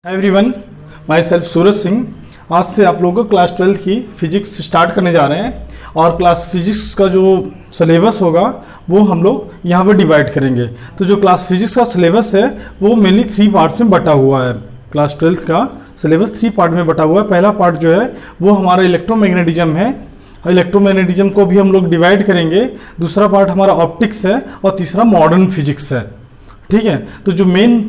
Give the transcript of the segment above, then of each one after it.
Hi everyone, my self Suraj Singh. आज से आप लोगों को क्लास 12 की फिजिक्स स्टार्ट करने जा रहे हैं और क्लास फिजिक्स का जो सिलेबस होगा वो हम लोग यहाँ पर डिवाइड करेंगे। तो जो क्लास फिजिक्स का सिलेबस है वो मेनली 3 पार्ट्स में बटा हुआ है। क्लास 12 का सिलेबस 3 पार्ट में बटा हुआ है। पहला पार्ट जो है वो हमारा इलेक्ट्रोमैग्नेटिज्म है, इलेक्ट्रोमैग्नेटिज्म को भी हम लोग डिवाइड करेंगे। दूसरा पार्ट हमारा ऑप्टिक्स है और तीसरा मॉडर्न फिजिक्स है। ठीक है, तो जो मेन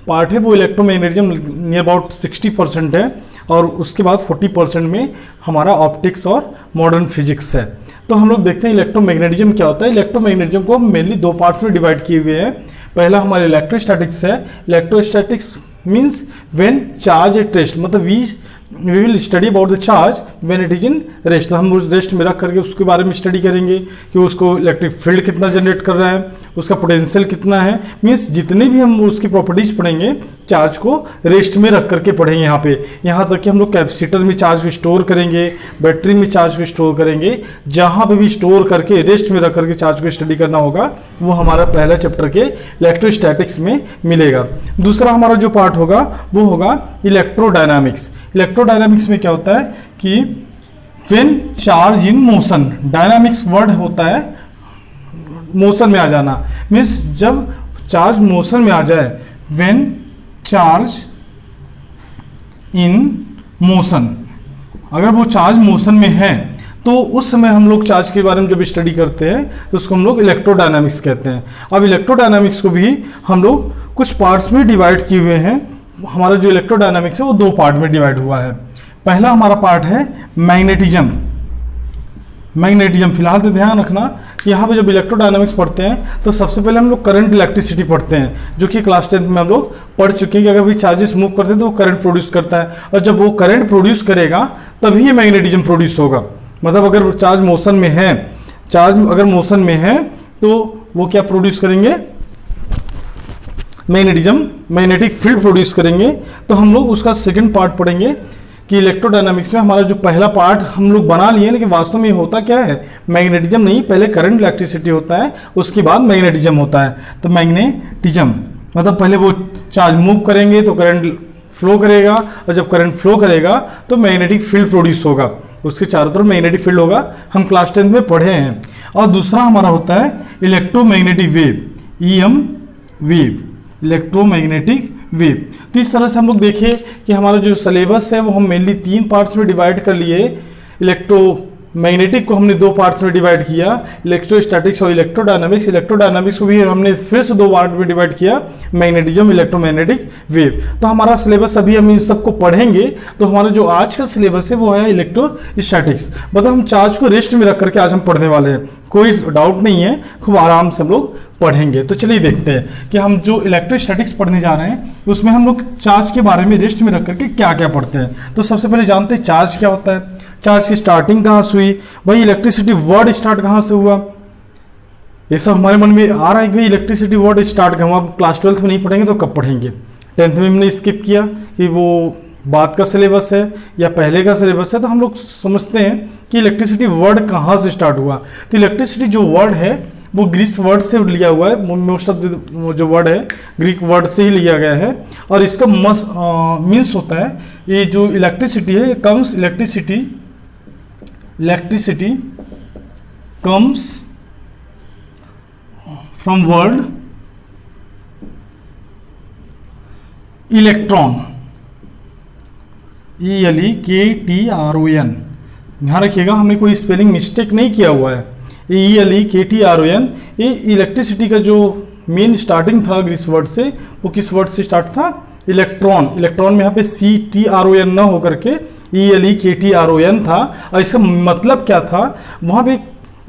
पार्ट है वो इलेक्ट्रोमैग्नेटिज्म नियर अबाउट 60% है और उसके बाद 40% में हमारा ऑप्टिक्स और मॉडर्न फिजिक्स है। तो हम लोग देखते हैं इलेक्ट्रोमैग्नेटिज्म क्या होता है। इलेक्ट्रोमैग्नेटिज्म को हम मेनली 2 पार्ट्स में डिवाइड किए हुए हैं। पहला हमारा इलेक्ट्रोस्टैटिक्स है। Electrostatics means when charge at rest, मतलब we will study about the charge when it is in rest. हम उस रेस्ट में रख करके उसके बारे में स्टडी करेंगे कि उसको इलेक्ट्रिक फील्ड कितना जनरेट कर रहा है, उसका पोटेंशियल कितना है। मीन्स जितने भी हम उसकी प्रॉपर्टीज पढ़ेंगे चार्ज को रेस्ट में रख करके पढ़ेंगे। यहाँ तक कि हम लोग कैपेसिटर में चार्ज को स्टोर करेंगे, बैटरी में चार्ज को स्टोर करेंगे। जहाँ पे भी स्टोर करके रेस्ट में रख करके चार्ज को स्टडी करना होगा वो हमारा पहला चैप्टर के इलेक्ट्रोस्टैटिक्स में मिलेगा। दूसरा हमारा जो पार्ट होगा वो होगा इलेक्ट्रोडायनामिक्स। इलेक्ट्रोडायनामिक्स में क्या होता है कि when charge in motion, dynamics word होता है मोशन में आ जाना। मीन्स जब चार्ज मोशन में आ जाए, व्हेन चार्ज इन मोशन, अगर वो चार्ज मोशन में है तो उस समय हम लोग चार्ज के बारे में जब स्टडी करते हैं तो उसको हम लोग इलेक्ट्रोडायनामिक्स कहते हैं। अब इलेक्ट्रोडायनामिक्स को भी हम लोग कुछ पार्ट्स में डिवाइड किए हुए हैं। हमारा जो इलेक्ट्रोडायनामिक्स है वो 2 पार्ट में डिवाइड हुआ है। पहला हमारा पार्ट है मैग्नेटिज्म। मैग्नेटिज्म फिलहाल तो ध्यान रखना कि यहाँ पे जब इलेक्ट्रोडायनामिक्स पढ़ते हैं तो सबसे पहले हम लोग करंट इलेक्ट्रिसिटी पढ़ते हैं, जो कि क्लास 10 में हम लोग पढ़ चुके हैं कि अगर भी चार्जेस मूव करते हैं तो वो करंट प्रोड्यूस करता है और जब वो करंट प्रोड्यूस करेगा तभी ये मैग्नेटिज्म प्रोड्यूस होगा। मतलब अगर चार्ज मोशन में है, चार्ज अगर मोशन में है तो वो क्या प्रोड्यूस करेंगे, मैग्नेटिज्म, मैग्नेटिक फील्ड प्रोड्यूस करेंगे। तो हम लोग उसका सेकंड पार्ट पढ़ेंगे कि इलेक्ट्रोडायनामिक्स में हमारा जो पहला पार्ट हम लोग बना लिए, लेकिन वास्तव में होता क्या है, मैग्नेटिज्म नहीं, पहले करंट इलेक्ट्रिसिटी होता है उसके बाद मैग्नेटिज्म होता है। तो मैग्नेटिज्म मतलब पहले वो चार्ज मूव करेंगे तो करंट फ्लो करेगा और जब करंट फ्लो करेगा तो मैग्नेटिक फील्ड प्रोड्यूस होगा, उसके चारों तरफ मैग्नेटिक फील्ड होगा। हम क्लास 10 में पढ़े हैं। और दूसरा हमारा होता है electromagnetic wave, EM wave, electromagnetic wave. तो इस तरह से हम लोग देखें कि हमारा जो सिलेबस है वो हम मेनली 3 पार्ट्स में डिवाइड कर लिए। इलेक्ट्रोमैग्नेटिक को हमने 2 पार्ट्स में डिवाइड किया, इलेक्ट्रोस्टैटिक्स और इलेक्ट्रोडायनामिक्स। इलेक्ट्रोडायनामिक्स को भी हमने फिर से 2 पार्ट में डिवाइड किया, मैग्नेटिज्म, इलेक्ट्रोमैग्नेटिक वेव। तो हमारा सिलेबस अभी हम इन सबको पढ़ेंगे। तो हमारा जो आज का सिलेबस है वो है इलेक्ट्रोस्टैटिक्स। मतलब हम चार्ज को रेस्ट में रख करके आज हम पढ़ने वाले हैं, कोई डाउट नहीं है, खूब आराम से हम लोग पढ़ेंगे। तो चलिए देखते हैं कि हम जो इलेक्ट्रोस्टैटिक्स पढ़ने जा रहे हैं उसमें हम लोग चार्ज के बारे में रेस्ट में रख करके क्या क्या पढ़ते हैं। तो सबसे पहले जानते हैं चार्ज क्या होता है, चार्ज की स्टार्टिंग कहाँ से हुई, भाई इलेक्ट्रिसिटी वर्ड स्टार्ट कहाँ से हुआ। ये सब हमारे मन में आ रहा है कि भाई इलेक्ट्रिसिटी वर्ड स्टार्ट हम अब क्लास 12 में नहीं पढ़ेंगे तो कब पढ़ेंगे। 10th में हमने स्किप किया कि वो बाद का सिलेबस है या पहले का सिलेबस है। तो हम लोग समझते हैं कि इलेक्ट्रिसिटी वर्ड कहाँ से स्टार्ट हुआ। तो इलेक्ट्रिसिटी जो वर्ड है वो ग्रीक वर्ड से लिया हुआ है। मोस्ट ऑफ जो वर्ड है ग्रीक वर्ड से ही लिया गया है और इसका मीन्स होता है, ये जो इलेक्ट्रिसिटी है comes, electricity comes from word electron, ELEKTRON। ध्यान रखिएगा हमने कोई स्पेलिंग मिस्टेक नहीं किया हुआ है। ELEKTRON, ये इलेक्ट्रिसिटी का जो मेन स्टार्टिंग था ग्रीक वर्ड से, वो किस वर्ड से स्टार्ट था, इलेक्ट्रॉन। इलेक्ट्रॉन में यहाँ पे CTRON ना होकर के ELEKTRON था। और इसका मतलब क्या था, वहाँ पे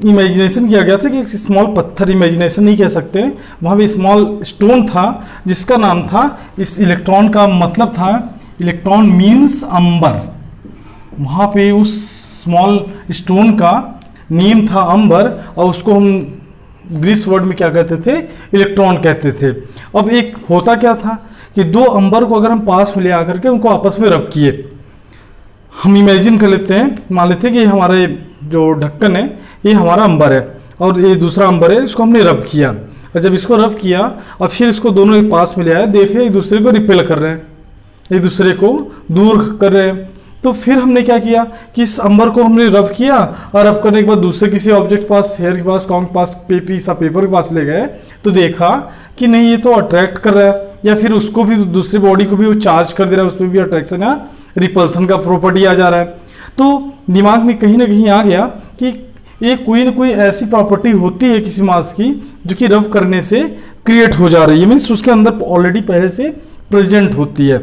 इमेजिनेशन किया गया था कि एक स्मॉल पत्थर, इमेजिनेशन नहीं कह सकते, वहाँ पे स्मॉल स्टोन था जिसका नाम था, इस इलेक्ट्रॉन का मतलब था, इलेक्ट्रॉन मीन्स अंबर। वहाँ पे उस स्मॉल स्टोन का नेम था अंबर और उसको हम ग्रीक वर्ड में क्या कहते थे, इलेक्ट्रॉन कहते थे। अब एक होता क्या था कि 2 अंबर को अगर हम पास में ले आकर के उनको आपस में रब किए, हम इमेजिन कर लेते हैं, मान लेते हैं कि हमारे जो ढक्कन है ये हमारा अंबर है और ये दूसरा अंबर है, इसको हमने रब किया और जब इसको रब किया और फिर इसको दोनों एक पास में ले आया, देख रहे एक दूसरे को रिपेल कर रहे हैं, एक दूसरे को दूर कर रहे हैं। तो फिर हमने क्या किया कि इस अंबर को हमने रब किया और रब करने के बाद दूसरे किसी ऑब्जेक्ट के पास, हेयर के पास, कॉन्ग के पास, पेपर के पास ले गए, तो देखा कि नहीं ये तो अट्रैक्ट कर रहा है, या फिर उसको भी दूसरी बॉडी को भी वो चार्ज कर दे रहा है, उसमें भी अट्रैक्शन या रिपल्सन का प्रॉपर्टी आ जा रहा है। तो दिमाग में कहीं ना कहीं आ गया कि ये कोई ना कोई ऐसी प्रॉपर्टी होती है किसी मास की जो कि रब करने से क्रिएट हो जा रही है, मीन्स उसके अंदर ऑलरेडी पहले से प्रेजेंट होती है।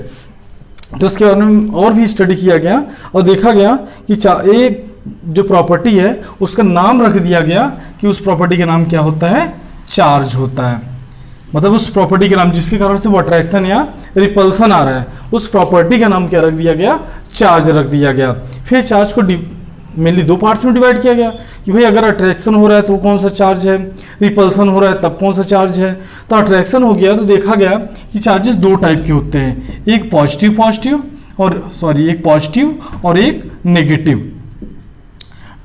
तो उसके बारे में और भी स्टडी किया गया और देखा गया कि एक जो प्रॉपर्टी है उसका नाम रख दिया गया कि उस प्रॉपर्टी का नाम क्या होता है, चार्ज होता है। मतलब उस प्रॉपर्टी के नाम जिसके कारण से वो अट्रैक्शन या रिपल्सन आ रहा है, उस प्रॉपर्टी का नाम क्या रख दिया गया, चार्ज रख दिया गया। फिर चार्ज को मेनली दो पार्ट्स में डिवाइड किया गया कि भाई अगर अट्रैक्शन हो रहा है तो कौन सा चार्ज है, रिपल्सन हो रहा है तब कौन सा चार्ज है। तो अट्रैक्शन हो गया तो देखा गया कि चार्जेस दो टाइप के होते हैं, एक पॉजिटिव और एक नेगेटिव।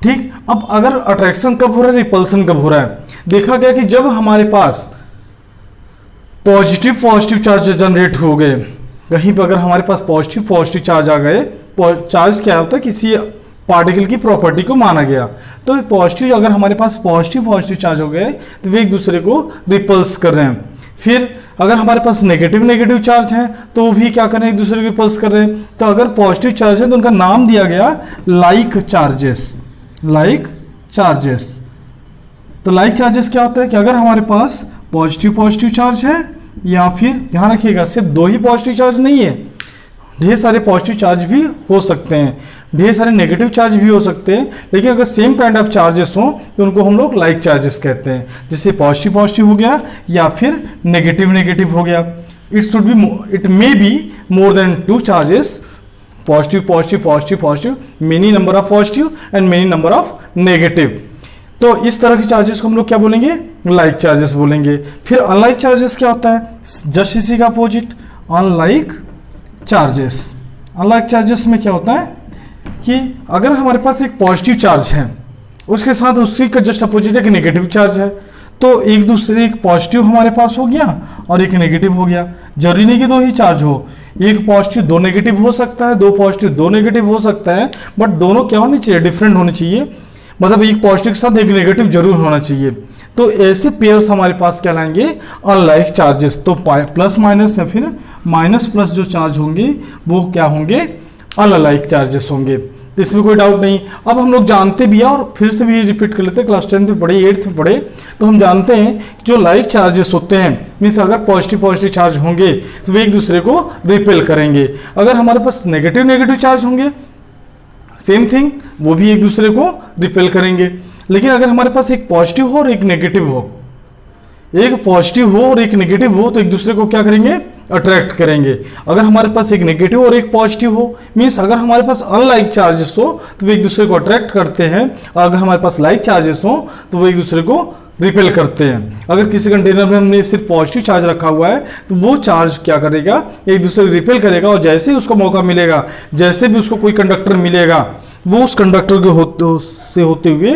ठीक, अब अगर अट्रैक्शन कब हो रहा है, रिपल्सन कब हो रहा है, देखा गया कि जब हमारे पास पॉजिटिव चार्ज जनरेट हो गए, कहीं पर अगर हमारे पास पॉजिटिव चार्ज आ गए, चार्ज क्या होता है, किसी पार्टिकल की प्रॉपर्टी को माना गया। तो पॉजिटिव, अगर हमारे पास पॉजिटिव चार्ज हो गए तो वे एक दूसरे को रिपल्स कर रहे हैं। फिर अगर हमारे पास नेगेटिव चार्ज है तो वो भी क्या कर रहे हैं, एक दूसरे को रिपल्स कर रहे हैं। तो अगर पॉजिटिव चार्ज है तो उनका नाम दिया गया लाइक चार्जेस। तो लाइक चार्जेस क्या होता है कि अगर हमारे पास पॉजिटिव चार्ज है, या फिर ध्यान रखिएगा सिर्फ दो ही पॉजिटिव चार्ज नहीं है, ढेर सारे पॉजिटिव चार्ज भी हो सकते हैं, ढेर सारे नेगेटिव चार्ज भी हो सकते हैं, लेकिन अगर सेम काइंड ऑफ चार्जेस हो तो उनको हम लोग लाइक चार्जेस कहते हैं। जैसे पॉजिटिव हो गया या फिर नेगेटिव हो गया। It may be more than two charges, positive, many number of positive and many number of negative. तो इस तरह के चार्जेस को हम लोग क्या बोलेंगे, लाइक चार्जेस बोलेंगे। फिर अनलाइक चार्जेस क्या होता है, जस्ट इसी का अपोजिट, अनलाइक चार्जेस में क्या होता है कि अगर हमारे पास एक पॉजिटिव चार्ज है, उसके साथ उसी का जस्ट अपोजिट एक नेगेटिव चार्ज है, तो एक दूसरे, एक पॉजिटिव हमारे पास हो गया और एक नेगेटिव हो गया। जरूरी नहीं कि दो ही चार्ज हो, एक पॉजिटिव दो नेगेटिव हो सकता है, दो पॉजिटिव दो नेगेटिव हो सकता है, बट दोनों क्या होने चाहिए, डिफरेंट होने चाहिए। मतलब एक पॉजिटिव के साथ एक नेगेटिव जरूर होना चाहिए। तो ऐसे पेयर्स हमारे पास क्या लाएंगे, अनलाइक चार्जेस। तो प्लस माइनस या फिर माइनस प्लस जो चार्ज होंगे वो क्या होंगे, अनलाइक चार्जेस होंगे। तो इसमें कोई डाउट नहीं। अब हम लोग जानते भी है और फिर से भी रिपीट कर लेते हैं, क्लास 10 में पढ़े, 8th में पढ़े, तो हम जानते हैं जो लाइक चार्जेस होते हैं, मीन्स अगर पॉजिटिव चार्ज होंगे तो वे एक दूसरे को रिपेल करेंगे। अगर हमारे पास नेगेटिव चार्ज होंगे, सेम थिंग, वो भी एक दूसरे को रिपेल करेंगे। लेकिन अगर हमारे पास एक पॉजिटिव हो और एक नेगेटिव हो, तो एक दूसरे को क्या करेंगे, अट्रैक्ट करेंगे। अगर हमारे पास एक नेगेटिव और एक पॉजिटिव हो, मीन्स अगर हमारे पास अनलाइक चार्जेस हो तो वे एक दूसरे को अट्रैक्ट करते हैं, और अगर हमारे पास लाइक चार्जेस हो तो वो एक दूसरे को रिपेल करते हैं। अगर किसी कंटेनर में हमने सिर्फ पॉजिटिव चार्ज रखा हुआ है तो वो चार्ज क्या करेगा, एक दूसरे को रिपेल करेगा, और जैसे ही उसको मौका मिलेगा, जैसे भी उसको कोई कंडक्टर मिलेगा, वो उस कंडक्टर के से होते हुए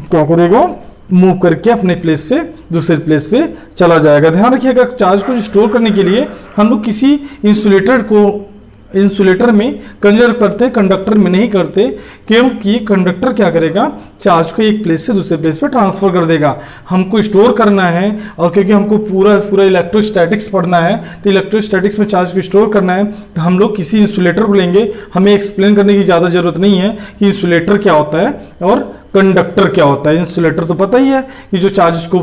क्या करेगा, मूव करके अपने प्लेस से दूसरे प्लेस पे चला जाएगा। ध्यान रखिएगा, चार्ज को स्टोर करने के लिए हम लोग किसी इंसुलेटर में कंजर्व करते हैं, कंडक्टर में नहीं करते, क्योंकि कंडक्टर क्या करेगा, चार्ज को एक प्लेस से दूसरे प्लेस पे ट्रांसफर कर देगा। हमको स्टोर करना है, और क्योंकि हमको पूरा इलेक्ट्रोस्टैटिक्स पढ़ना है, तो इलेक्ट्रोस्टैटिक्स में चार्ज को स्टोर करना है, तो हम लोग किसी इंसुलेटर को लेंगे। हमें एक्सप्लेन करने की ज़्यादा जरूरत नहीं है कि इंसुलेटर क्या होता है और कंडक्टर क्या होता है। इंसुलेटर तो पता ही है कि जो चार्जेस को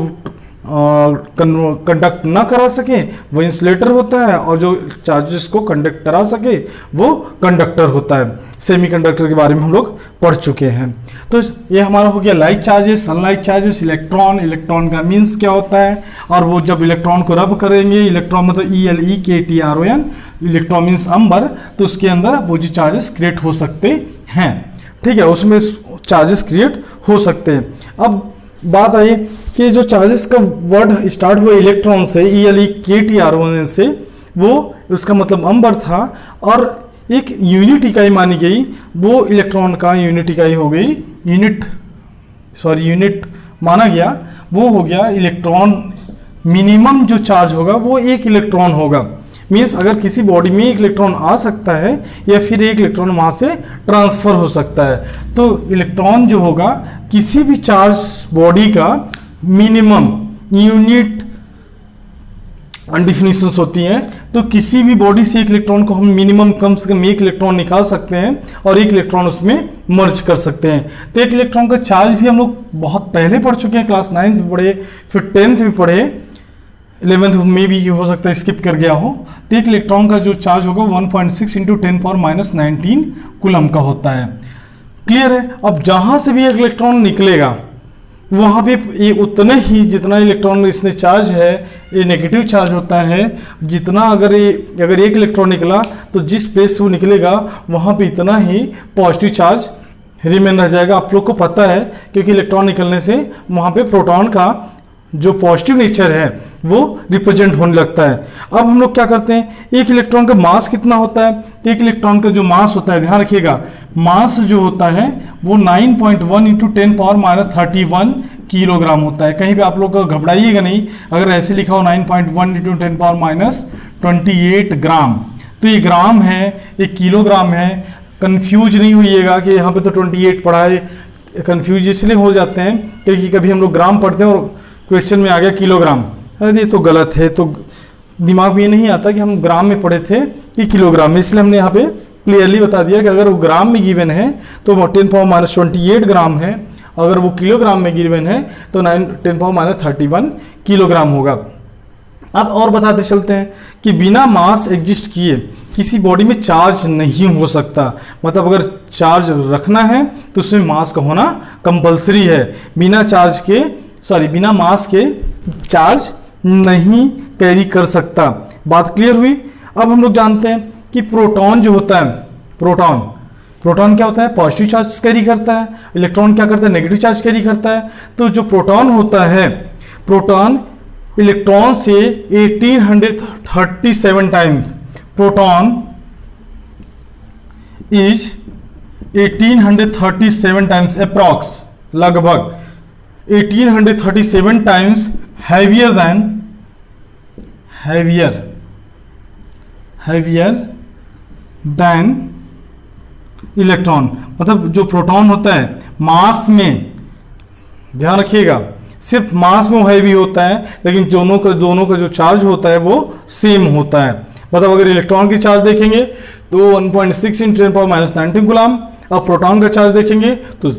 कंडक्ट ना करा सके वो इंसुलेटर होता है, और जो चार्जेस को कंडक्ट करा सके वो कंडक्टर होता है। सेमीकंडक्टर के बारे में हम लोग पढ़ चुके हैं। तो ये हमारा हो गया like charges, unlike charges. Electron का मीन्स क्या होता है, और वो जब इलेक्ट्रॉन को रब करेंगे, इलेक्ट्रॉन मतलब ELEKTRON, इलेक्ट्रॉन मीन्स अंबर, तो उसके अंदर वो जो चार्जेस क्रिएट हो सकते हैं। ठीक है, उसमें चार्जेस क्रिएट हो सकते हैं। अब बात आई कि जो चार्जेस का वर्ड स्टार्ट हुआ इलेक्ट्रॉन से, ELEKTRON से, वो उसका मतलब अंबर था, और एक यूनिट इकाई मानी गई, वो इलेक्ट्रॉन का यूनिट इकाई हो गई, यूनिट माना गया, वो हो गया इलेक्ट्रॉन। मिनिमम जो चार्ज होगा वो 1 इलेक्ट्रॉन होगा, मीन्स अगर किसी बॉडी में एक इलेक्ट्रॉन आ सकता है या फिर एक इलेक्ट्रॉन वहां से ट्रांसफर हो सकता है। तो इलेक्ट्रॉन जो होगा किसी भी चार्ज बॉडी का मिनिमम यूनिट डेफिनेशंस होती हैं। तो किसी भी बॉडी से एक इलेक्ट्रॉन को हम मिनिमम कम से कम एक इलेक्ट्रॉन निकाल सकते हैं और एक इलेक्ट्रॉन उसमें मर्ज कर सकते हैं। तो एक इलेक्ट्रॉन का चार्ज भी हम लोग बहुत पहले पढ़ चुके हैं, क्लास 9th में पढ़े, फिर 10th में पढ़े, 11th में भी हो सकता है स्किप कर गया हो। तो एक इलेक्ट्रॉन का जो चार्ज होगा 1.6 × 10⁻⁻19 कूलम का होता है। क्लियर है। अब जहां से भी एक इलेक्ट्रॉन निकलेगा वहां पे ये उतने ही जितना इलेक्ट्रॉन इसने चार्ज है, ये नेगेटिव चार्ज होता है, जितना अगर एक इलेक्ट्रॉन निकला तो जिस प्लेस से वो निकलेगा वहां पे इतना ही पॉजिटिव चार्ज रिमेन रह जाएगा। आप लोग को पता है क्योंकि इलेक्ट्रॉन निकलने से वहां पे प्रोटॉन का जो पॉजिटिव नेचर है वो रिप्रेजेंट होने लगता है। अब हम लोग क्या करते हैं, एक इलेक्ट्रॉन का मास कितना होता है? एक इलेक्ट्रॉन का जो मास होता है, ध्यान रखिएगा, मास जो होता है वो 9.1 × 10⁻31 किलोग्राम होता है। कहीं भी आप लोग घबराइएगा नहीं, अगर ऐसे लिखा हो 9.1 × 10⁻28 ग्राम, तो ये ग्राम है, ये किलोग्राम है। कंफ्यूज नहीं होइएगा कि यहाँ पे तो 28 पढ़ा है। कंफ्यूज इसलिए हो जाते हैं क्योंकि कभी हम लोग ग्राम पढ़ते हैं और क्वेश्चन में आ गया किलोग्राम, अरे ये तो गलत है। तो दिमाग में ये नहीं आता कि हम ग्राम में पढ़े थे कि किलोग्राम में, इसलिए हमने यहाँ पे क्लियरली बता दिया कि अगर वो ग्राम में गिवन है तो 10⁻28 ग्राम है, अगर वो किलोग्राम में गिवन है तो 10⁻31 किलोग्राम होगा। अब और बताते चलते हैं कि बिना मास एग्जिस्ट किए किसी बॉडी में चार्ज नहीं हो सकता। मतलब अगर चार्ज रखना है तो उसमें मास का होना कंपलसरी है। बिना मास के चार्ज नहीं कैरी कर सकता। बात क्लियर हुई। अब हम लोग जानते हैं कि प्रोटॉन जो होता है, प्रोटॉन क्या होता है? पॉजिटिव चार्ज कैरी करता है। इलेक्ट्रॉन क्या करता है? नेगेटिव चार्ज कैरी करता है। तो जो प्रोटॉन होता है, प्रोटॉन इलेक्ट्रॉन से 1837 times, proton is 1837 times approx, लगभग 1837 टाइम्स heavier than इलेक्ट्रॉन। मतलब जो प्रोटॉन होता है मास में, ध्यान रखिएगा, सिर्फ मास में वो हैवी होता है, लेकिन दोनों का जो चार्ज होता है वो सेम होता है। मतलब अगर इलेक्ट्रॉन की चार्ज देखेंगे तो 1.6 × 10⁻19 गुलाम, और प्रोटॉन का चार्ज देखेंगे तो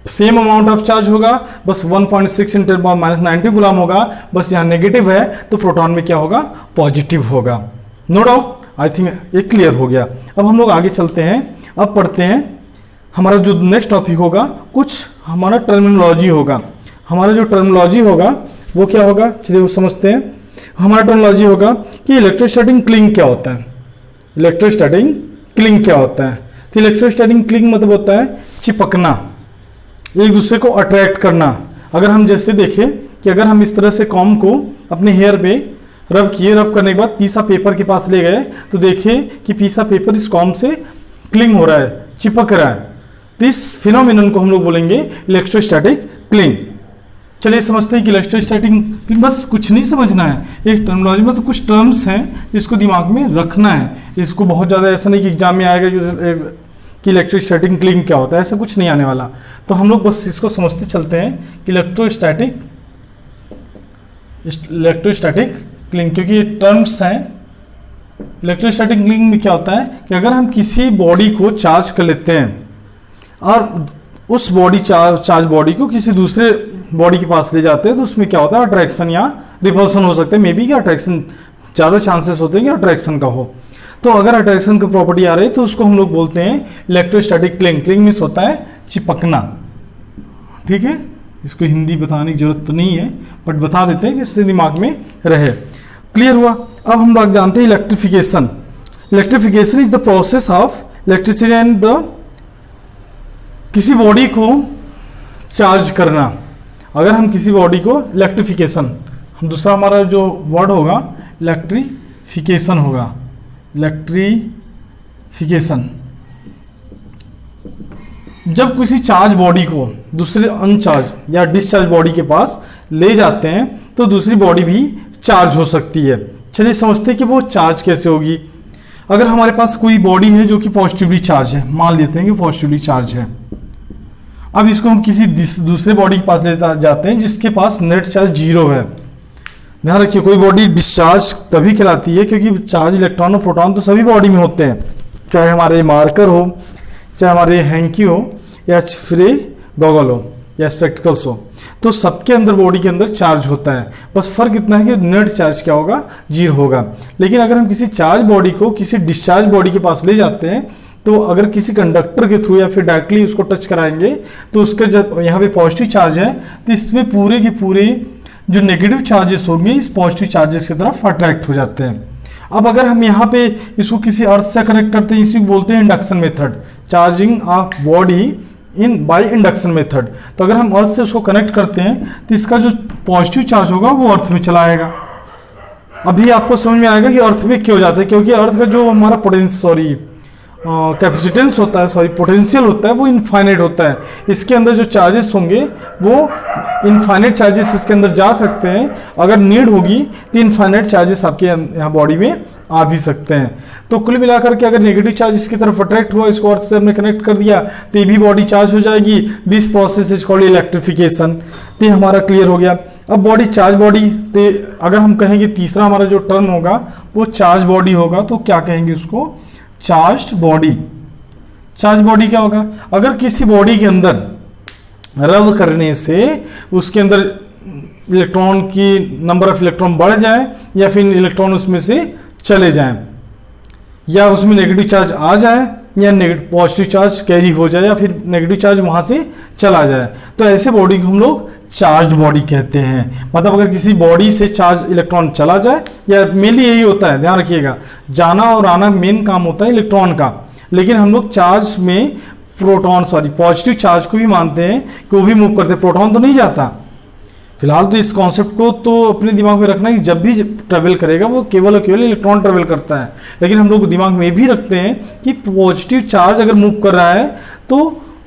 सेम अमाउंट ऑफ चार्ज होगा, बस 1.6 × 10⁻19 गुलाम होगा। बस यहाँ नेगेटिव है तो प्रोटॉन में क्या होगा? पॉजिटिव होगा। नो डाउट, आई थिंक ये क्लियर हो गया। अब हम लोग आगे चलते हैं। अब पढ़ते हैं हमारा जो नेक्स्ट टॉपिक होगा, कुछ हमारा टर्मिनोलॉजी होगा। हमारा जो टर्मिनोलॉजी होगा वो क्या होगा, चलिए वो समझते हैं। हमारा टर्मिनोलॉजी होगा कि इलेक्ट्रोस्टैटिक क्लिंग क्या होता है। इलेक्ट्रोस्टैटिक क्लिंग क्या होता है? तो इलेक्ट्रोस्टैटिक क्लिंग मतलब होता है चिपकना, एक दूसरे को अट्रैक्ट करना। अगर हम जैसे देखें कि अगर हम इस तरह से कॉम को अपने हेयर पे रब किए, रब करने के बाद पीसा पेपर के पास ले गए तो देखिए कि पीसा पेपर इस कॉम से क्लिंग हो रहा है, चिपक रहा है। तो इस फिनोमिनन को हम लोग बोलेंगे इलेक्ट्रोस्टैटिक क्लिंग। चलिए समझते हैं कि इलेक्ट्रोस्टैटिक क्लिंग, बस कुछ नहीं समझना है, एक टर्मिनोलॉजी में तो कुछ टर्म्स हैं जिसको दिमाग में रखना है। इसको बहुत ज़्यादा ऐसा नहीं कि एग्जाम में आएगा कि इलेक्ट्रोस्टैटिक क्लिंग क्या होता है, ऐसा कुछ नहीं आने वाला। तो हम लोग बस इसको समझते चलते हैं कि इलेक्ट्रोस्टैटिक क्लिंग, क्योंकि ये टर्म्स हैं। इलेक्ट्रोस्टैटिक क्लिंग में क्या होता है कि अगर हम किसी बॉडी को चार्ज कर लेते हैं और उस चार्ज बॉडी को किसी दूसरे बॉडी के पास ले जाते हैं तो उसमें क्या होता है? अट्रैक्शन या रिपल्सन हो सकता है। मे बी कि अट्रैक्शन, ज़्यादा चांसेस होते हैं कि अट्रैक्शन का हो। तो अगर अट्रैक्शन की प्रॉपर्टी आ रही है तो उसको हम लोग बोलते हैं इलेक्ट्रोस्टैटिक क्लिंग। क्लिंग मीन्स होता है चिपकना, ठीक है। इसको हिंदी बताने की जरूरत तो नहीं है, बट बता देते हैं कि इससे दिमाग में रहे। क्लियर हुआ। अब हम लोग जानते हैं electrification. Electrification is the process of electricity and किसी बॉडी को चार्ज करना। अगर हम किसी बॉडी को इलेक्ट्रिफिकेशन, हम दूसरा हमारा जो वर्ड होगा इलेक्ट्रिफिकेशन होगा। इलेक्ट्रिफिकेशन, जब किसी चार्ज बॉडी को दूसरे अनचार्ज या डिस्चार्ज बॉडी के पास ले जाते हैं तो दूसरी बॉडी भी चार्ज हो सकती है। चलिए समझते हैं कि वो चार्ज कैसे होगी। अगर हमारे पास कोई बॉडी है जो कि पॉजिटिवली चार्ज है, मान लेते हैं कि पॉजिटिवली चार्ज है। अब इसको हम किसी दूसरे बॉडी के पास ले जाते हैं जिसके पास नेट चार्ज 0 है। ध्यान रखिए, कोई बॉडी डिस्चार्ज तभी कहलाती है क्योंकि चार्ज इलेक्ट्रॉन और प्रोटॉन तो सभी बॉडी में होते हैं, चाहे हमारे मार्कर हो, चाहे हमारे हैंकी हो, या फिर गॉगल हो, या स्पेक्टिकल्स हो, तो सबके अंदर बॉडी के अंदर चार्ज होता है। बस फर्क इतना है कि नेट चार्ज क्या होगा, 0 होगा। लेकिन अगर हम किसी चार्ज बॉडी को किसी डिस्चार्ज बॉडी के पास ले जाते हैं, तो अगर किसी कंडक्टर के थ्रू या फिर डायरेक्टली उसको टच कराएंगे, तो उसका जब यहाँ पे पॉजिटिव चार्ज है तो इसमें पूरे के पूरे जो नेगेटिव चार्जेस होंगे इस पॉजिटिव चार्जेस की तरफ अट्रैक्ट हो जाते हैं। अब अगर हम यहाँ पे इसको किसी अर्थ से कनेक्ट करते हैं, इसी को बोलते हैं induction method, charging of body in by induction method. तो अगर हम अर्थ से उसको कनेक्ट करते हैं तो इसका जो पॉजिटिव चार्ज होगा वो अर्थ में चला आएगा। अभी आपको समझ में आएगा कि अर्थ में क्यों जाता है, क्योंकि अर्थ का जो हमारा कैपेसिटेंस होता है, पोटेंशियल होता है, वो इनफाइनाइट होता है। इसके अंदर जो चार्जेस होंगे वो इनफाइनाइट चार्जेस इसके अंदर जा सकते हैं। अगर नीड होगी तो इनफाइनाइट चार्जेस आपके यहाँ बॉडी में आ भी सकते हैं। तो कुल मिलाकर के अगर नेगेटिव चार्ज इसकी तरफ अट्रैक्ट हुआ, इसको अर्थ से हमने कनेक्ट कर दिया, तो ये भी बॉडी चार्ज हो जाएगी। This process is called electrification. तो ये हमारा क्लियर हो गया। अब बॉडी चार्ज बॉडी, तो अगर हम कहेंगे तीसरा हमारा जो टर्म होगा वो चार्ज बॉडी होगा, तो क्या कहेंगे उसको, चार्ज बॉडी। चार्ज बॉडी क्या होगा, अगर किसी बॉडी के अंदर रब करने से उसके अंदर इलेक्ट्रॉन की नंबर ऑफ इलेक्ट्रॉन बढ़ जाए या फिर इलेक्ट्रॉन उसमें से चले जाएं, या उसमें नेगेटिव चार्ज आ जाए या पॉजिटिव चार्ज कैरी हो जाए या फिर नेगेटिव चार्ज वहां से चला जाए, तो ऐसे बॉडी को हम लोग चार्ज बॉडी कहते हैं। मतलब अगर किसी बॉडी से चार्ज इलेक्ट्रॉन चला जाए, या मेनली यही होता है, ध्यान रखिएगा, जाना और आना मेन काम होता है इलेक्ट्रॉन का, लेकिन हम लोग चार्ज में पॉजिटिव चार्ज को भी मानते हैं कि वो भी मूव करते हैं, प्रोटॉन तो नहीं जाता। फिलहाल तो इस कॉन्सेप्ट को तो अपने दिमाग में रखना है कि जब भी ट्रेवल करेगा वो केवल और केवल इलेक्ट्रॉन ट्रेवल करता है। लेकिन हम लोग दिमाग में भी रखते हैं कि पॉजिटिव चार्ज अगर मूव कर रहा है तो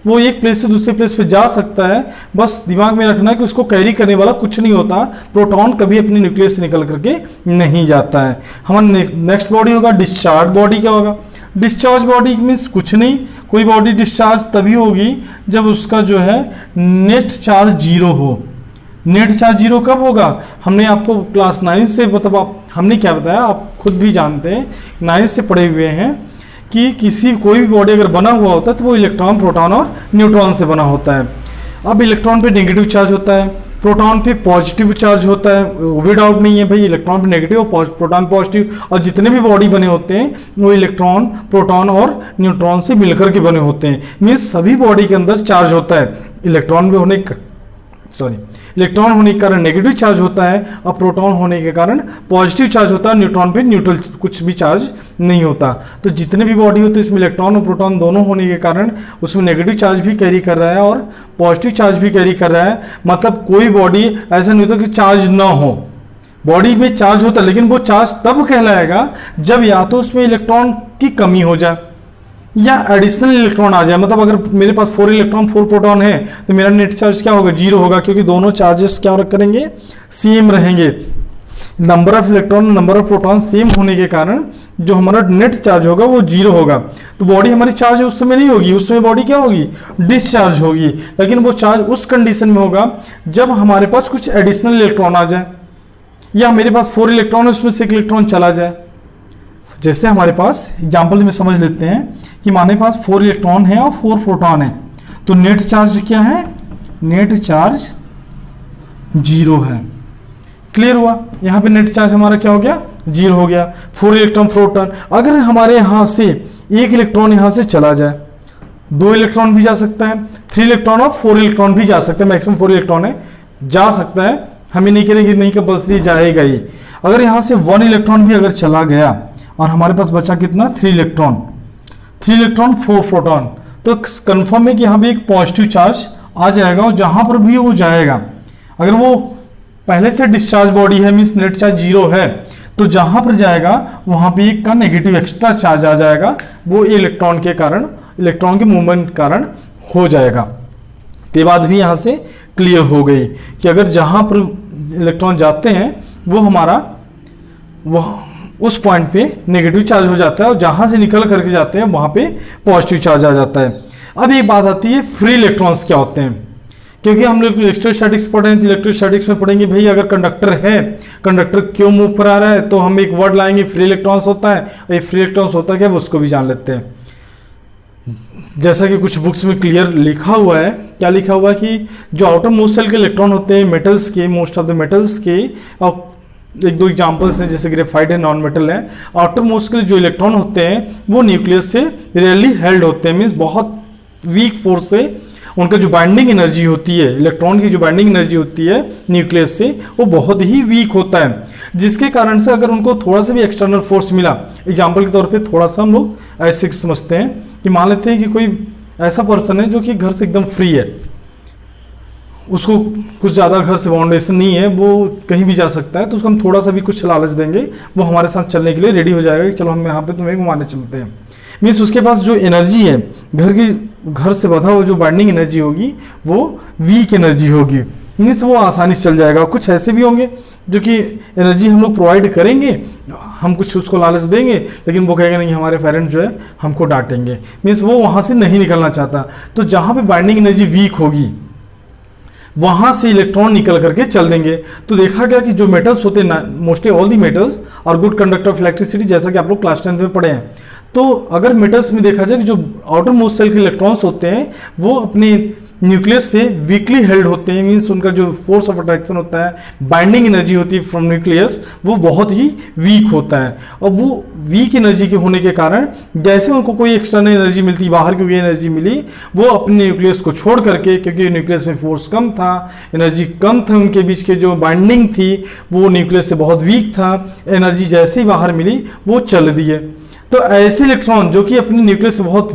वो एक प्लेस से दूसरे प्लेस पे जा सकता है। बस दिमाग में रखना है कि उसको कैरी करने वाला कुछ नहीं होता, प्रोटॉन कभी अपने न्यूक्लियस से निकल करके नहीं जाता है। हमारा नेक्स्ट बॉडी होगा डिस्चार्ज बॉडी। क्या होगा, डिस्चार्ज बॉडी मीन्स कुछ नहीं, कोई बॉडी डिस्चार्ज तभी होगी जब उसका जो है नेट चार्ज 0 हो। नेट चार्ज 0 कब होगा, हमने आपको क्लास 9 से, मतलब हमने क्या बताया आप खुद भी जानते हैं, 9 से पढ़े हुए हैं कि कोई भी बॉडी अगर बना हुआ होता है तो वो इलेक्ट्रॉन, प्रोटॉन और न्यूट्रॉन से बना होता है। अब इलेक्ट्रॉन पे नेगेटिव चार्ज होता है, प्रोटॉन पे पॉजिटिव चार्ज होता है, वो भी डाउट नहीं है भाई, इलेक्ट्रॉन पे नेगेटिव और प्रोटॉन पॉजिटिव। और जितने भी बॉडी बने होते हैं वो इलेक्ट्रॉन, प्रोटॉन और न्यूट्रॉन से मिलकर के बने होते हैं। मीन्स सभी बॉडी के अंदर चार्ज होता है। इलेक्ट्रॉन होने के कारण नेगेटिव चार्ज होता है और प्रोटॉन होने के कारण पॉजिटिव चार्ज होता है। न्यूट्रॉन पे न्यूट्रल कुछ भी चार्ज नहीं होता। तो जितने भी बॉडी होते हैं इसमें इलेक्ट्रॉन और प्रोटॉन दोनों होने के कारण उसमें नेगेटिव चार्ज भी कैरी कर रहा है और पॉजिटिव चार्ज भी कैरी कर रहा है। मतलब कोई बॉडी ऐसा नहीं होता कि चार्ज ना हो, बॉडी में चार्ज होता है, लेकिन वो चार्ज तब कहलाएगा जब या तो उसमें इलेक्ट्रॉन की कमी हो जाए या एडिशनल इलेक्ट्रॉन आ जाए। मतलब अगर मेरे पास 4 इलेक्ट्रॉन 4 प्रोटॉन है तो मेरा नेट चार्ज क्या होगा, 0 होगा, क्योंकि दोनों चार्जेस क्या करेंगे, सेम रहेंगे। Number of electron, number of proton same होने के कारण जो हमारा नेट चार्ज होगा वो 0 होगा। तो बॉडी हमारी चार्ज उस समय नहीं होगी, उस समय बॉडी क्या होगी, डिस्चार्ज होगी। लेकिन वो चार्ज उस कंडीशन में होगा जब हमारे पास कुछ एडिशनल इलेक्ट्रॉन आ जाए, या मेरे पास 4 इलेक्ट्रॉन है उसमें से 1 इलेक्ट्रॉन चला जाए। जैसे हमारे पास एग्जाम्पल में समझ लेते हैं कि हमारे पास 4 इलेक्ट्रॉन है और 4 प्रोटॉन है, तो नेट चार्ज क्या है, नेट चार्ज 0 है। क्लियर हुआ, यहाँ पे नेट चार्ज हमारा क्या हो गया, 0 हो गया। 4 इलेक्ट्रॉन प्रोटॉन, अगर हमारे यहाँ से 1 इलेक्ट्रॉन यहाँ से चला जाए, 2 इलेक्ट्रॉन भी जा सकता है, 3 इलेक्ट्रॉन और 4 इलेक्ट्रॉन भी जा सकते हैं, मैक्सिमम 4 इलेक्ट्रॉन है, जा सकता है, हमें नहीं करेंगे, नहीं कंपल्सरी जाएगा ही। अगर यहाँ से 1 इलेक्ट्रॉन भी अगर चला गया और हमारे पास बचा कितना, 3 इलेक्ट्रॉन, 4 प्रोटॉन, तो कंफर्म है कि यहाँ पे एक पॉजिटिव चार्ज आ जाएगा और जहां पर भी वो जाएगा, अगर वो पहले से डिस्चार्ज बॉडी है मीन्स नेट चार्ज 0 है, तो जहां पर जाएगा वहां पे एक का नेगेटिव एक्स्ट्रा चार्ज आ जाएगा, वो इलेक्ट्रॉन के कारण, इलेक्ट्रॉन के मूवमेंट के कारण हो जाएगा। ते बात भी यहां से क्लियर हो गई कि अगर जहां पर इलेक्ट्रॉन जाते हैं वो हमारा वह उस पॉइंट पे नेगेटिव चार्ज हो जाता है और जहां से निकल करके जाते हैं वहां पे पॉजिटिव चार्ज आ जाता है। अब एक बात आती है फ्री इलेक्ट्रॉन्स क्या होते हैं, क्योंकि हम लोग इलेक्ट्रोस्टैटिक्स पढ़ रहे हैं तो इलेक्ट्रोस्टैटिक्स में पढ़ेंगे भाई अगर कंडक्टर है, कंडक्टर क्यों मूव पर आ रहा है, तो हम एक वर्ड लाएंगे फ्री इलेक्ट्रॉन्स होता है। और ये फ्री इलेक्ट्रॉन्स होता है क्या, उसको भी जान लेते हैं। जैसा कि कुछ बुक्स में क्लियर लिखा हुआ है, क्या लिखा हुआ है कि जो आउटर मोस्ट सेल के इलेक्ट्रॉन होते हैं मेटल्स के, मोस्ट ऑफ द मेटल्स के, और एक दो एग्जांपल्स हैं जैसे ग्रेफाइट है, नॉन मेटल है, आउटर मोस्ट के जो इलेक्ट्रॉन होते हैं वो न्यूक्लियस से रियली हेल्ड होते हैं, मीन्स बहुत वीक फोर्स से उनका जो बाइंडिंग एनर्जी होती है, इलेक्ट्रॉन की जो बाइंडिंग एनर्जी होती है न्यूक्लियस से, वो बहुत ही वीक होता है, जिसके कारण से अगर उनको थोड़ा सा भी एक्सटर्नल फोर्स मिला, एग्जांपल के तौर पे थोड़ा सा हम लोग ऐसे समझते हैं कि मान लेते हैं कि कोई ऐसा पर्सन है जो कि घर से एकदम फ्री है, उसको कुछ ज़्यादा घर से बाउंडेशन नहीं है, वो कहीं भी जा सकता है, तो उसको हम थोड़ा सा भी कुछ लालच देंगे, वो हमारे साथ चलने के लिए रेडी हो जाएगा कि चलो हम यहाँ पे तुम्हें घुमाने चलते हैं। मीन्स उसके पास जो एनर्जी है घर से बधा हुआ जो बाइंडिंग एनर्जी होगी वो वीक एनर्जी होगी, मीन्स वो आसानी से चल जाएगा। कुछ ऐसे भी होंगे जो कि एनर्जी हम लोग प्रोवाइड करेंगे, हम कुछ उसको लालच देंगे, लेकिन वो कहेगा नहीं हमारे पेरेंट्स जो है हमको डांटेंगे, मीन्स वो वहाँ से नहीं निकलना चाहता। तो जहाँ पे बाइंडिंग एनर्जी वीक होगी वहां से इलेक्ट्रॉन निकल करके चल देंगे। तो देखा गया कि जो मेटल्स होते हैं, mostly all the metals are good conductor of electricity, जैसा कि आप लोग क्लास 10 में पढ़े हैं। तो अगर मेटल्स में देखा जाए कि जो आउटर मोस्ट सेल के इलेक्ट्रॉन्स होते हैं वो अपने न्यूक्लियस से वीकली हेल्ड होते हैं, मीन्स उनका जो फोर्स ऑफ अट्रैक्शन होता है, बाइंडिंग एनर्जी होती है फ्रॉम न्यूक्लियस, वो बहुत ही वीक होता है। और वो वीक एनर्जी के होने के कारण जैसे उनको कोई एक्सटर्नल एनर्जी मिलती, बाहर की कोई एनर्जी मिली, वो अपने न्यूक्लियस को छोड़ करके, क्योंकि न्यूक्लियस में फोर्स कम था, एनर्जी कम था, उनके बीच के जो बाइंडिंग थी वो न्यूक्लियस से बहुत वीक था, एनर्जी जैसे ही बाहर मिली वो चल दिए। तो ऐसे इलेक्ट्रॉन जो कि अपने न्यूक्लियस से बहुत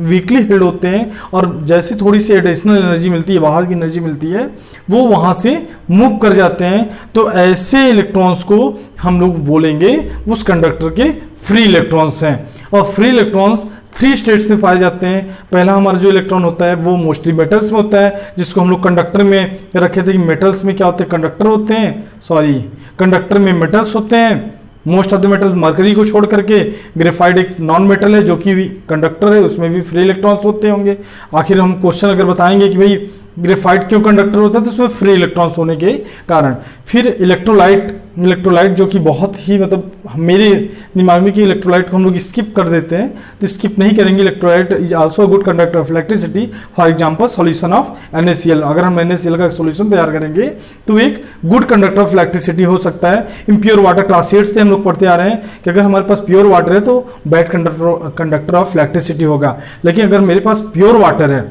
वीकली हेल्ड होते हैं और जैसे थोड़ी सी एडिशनल एनर्जी मिलती है, बाहर की एनर्जी मिलती है, वो वहां से मूव कर जाते हैं। तो ऐसे इलेक्ट्रॉन्स को हम लोग बोलेंगे उस कंडक्टर के फ्री इलेक्ट्रॉन्स हैं। और फ्री इलेक्ट्रॉन्स 3 स्टेट्स में पाए जाते हैं। पहला हमारा जो इलेक्ट्रॉन होता है वो मोस्टली मेटल्स में होता है, जिसको हम लोग कंडक्टर में रखे थे कि मेटल्स में क्या होते हैं, कंडक्टर होते हैं, कंडक्टर में मेटल्स होते हैं। Most of the metal mercury को छोड़ करके ग्रेफाइट एक नॉन मेटल है जो कि भी कंडक्टर है, उसमें भी फ्री इलेक्ट्रॉन्स होते होंगे। आखिर हम क्वेश्चन अगर बताएंगे कि भाई ग्रेफाइट क्यों कंडक्टर होता है, तो उसमें फ्री इलेक्ट्रॉन्स होने के कारण। फिर इलेक्ट्रोलाइट जो कि बहुत ही मतलब मेरे दिमाग में कि इलेक्ट्रोलाइट को हम लोग स्किप कर देते हैं, तो स्किप नहीं करेंगे। Electrolyte is also a good conductor of electricity, for example solution of NaCl। अगर हम NaCl का सॉल्यूशन तैयार करेंगे तो एक गुड कंडक्टर ऑफ इलेक्ट्रिसिटी हो सकता है। इम्प्योर वाटर क्लास 8 से हम लोग पढ़ते आ रहे हैं कि अगर हमारे पास प्योर वाटर है तो बैड कंडक्टर ऑफ इलेक्ट्रिसिटी होगा, लेकिन अगर मेरे पास प्योर वाटर है,